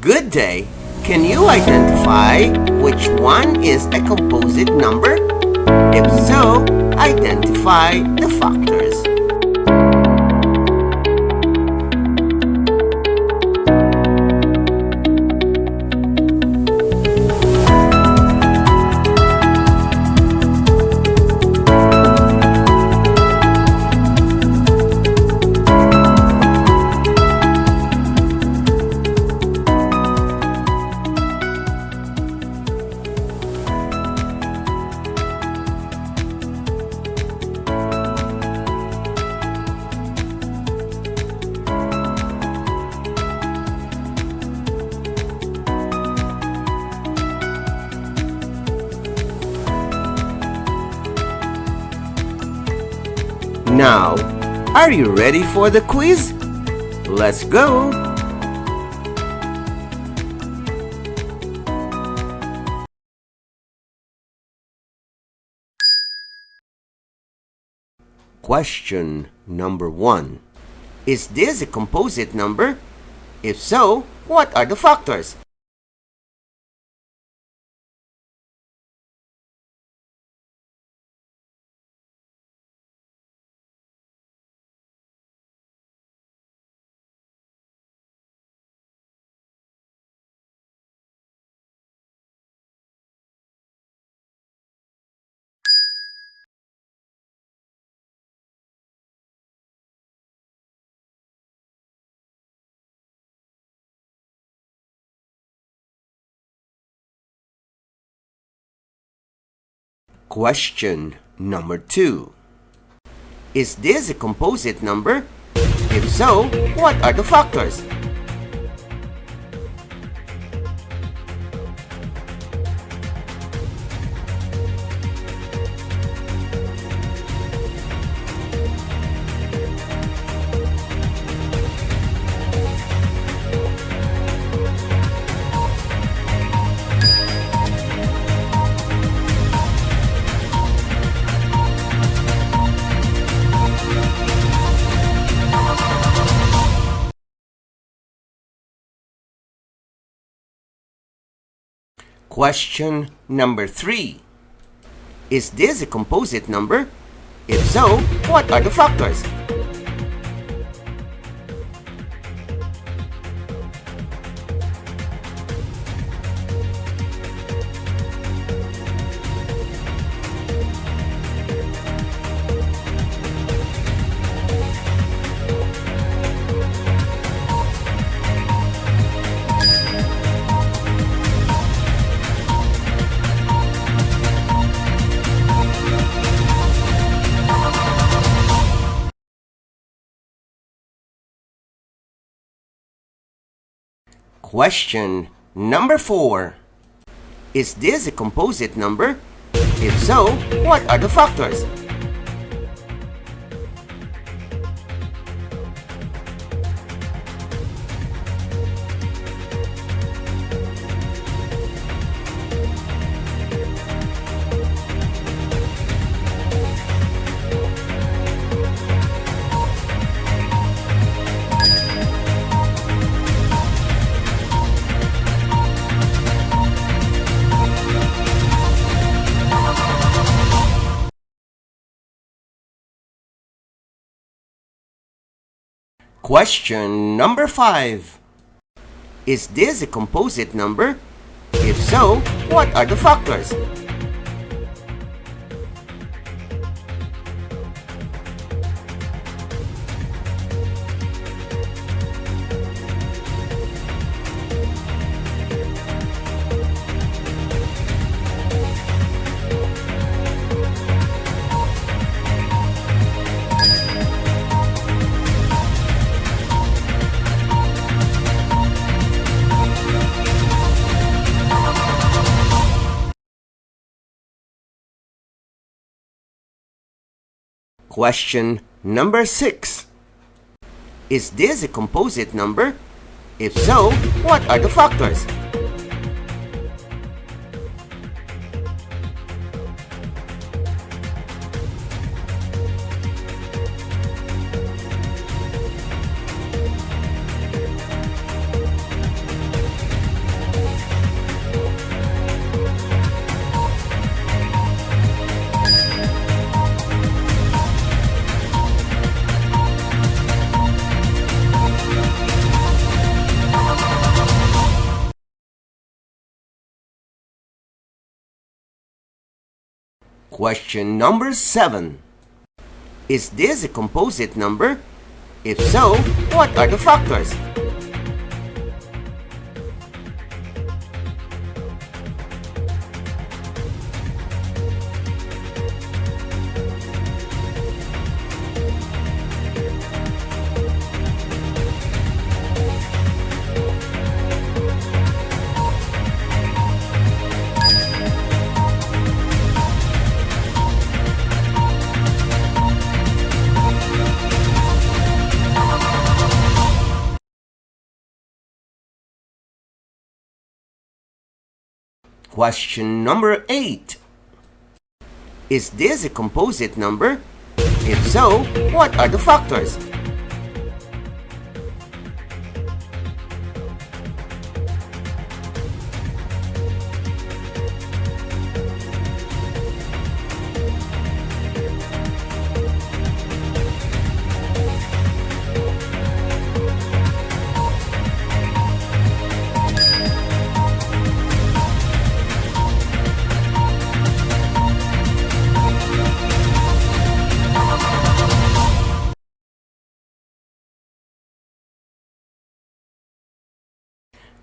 Good day. Can you identify which one is a composite number? If so, identify the factors. Now, are you ready for the quiz? Let's go! Question number 1. Is this a composite number? If so, what are the factors? Question number 2. Is this a composite number? If so, what are the factors? Question number 3. Is this a composite number? If so, what are the factors? Question number 4. Is this a composite number? If so, what are the factors? Question number 5. Is this a composite number? If so, what are the factors? Question number 6. Is this a composite number? If so, what are the factors? Question number 7. Is this a composite number? If so, what are the factors? Question number 8. Is this a composite number? If so, what are the factors?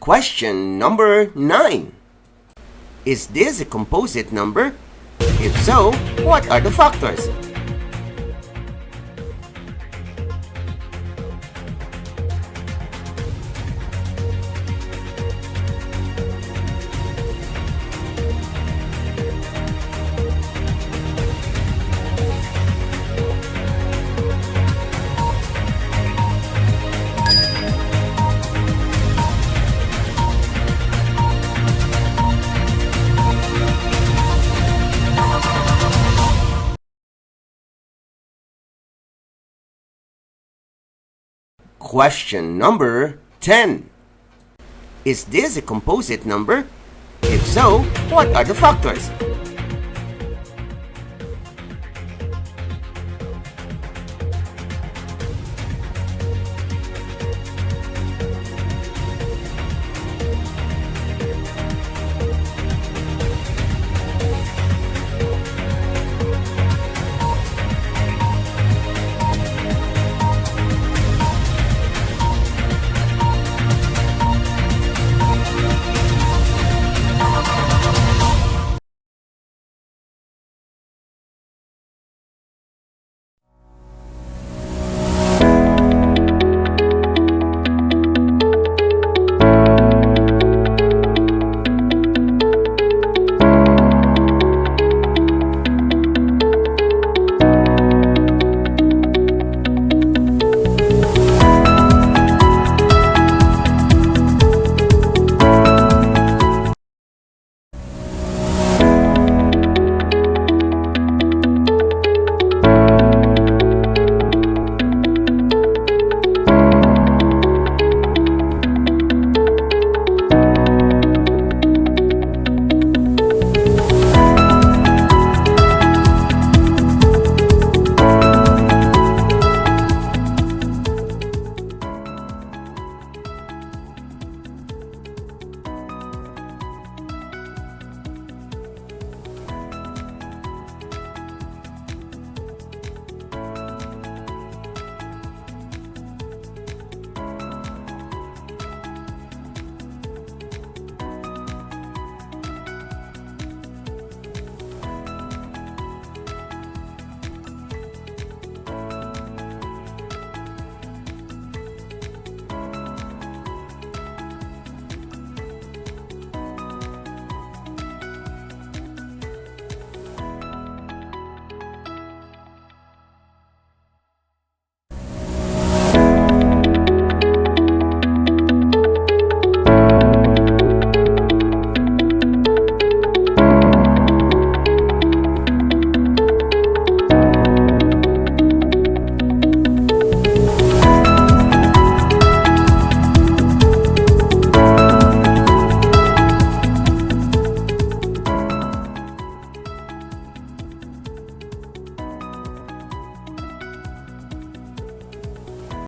Question number 9. Is this a composite number? If so, what are the factors? Question number 10. Is this a composite number? If so, what are the factors?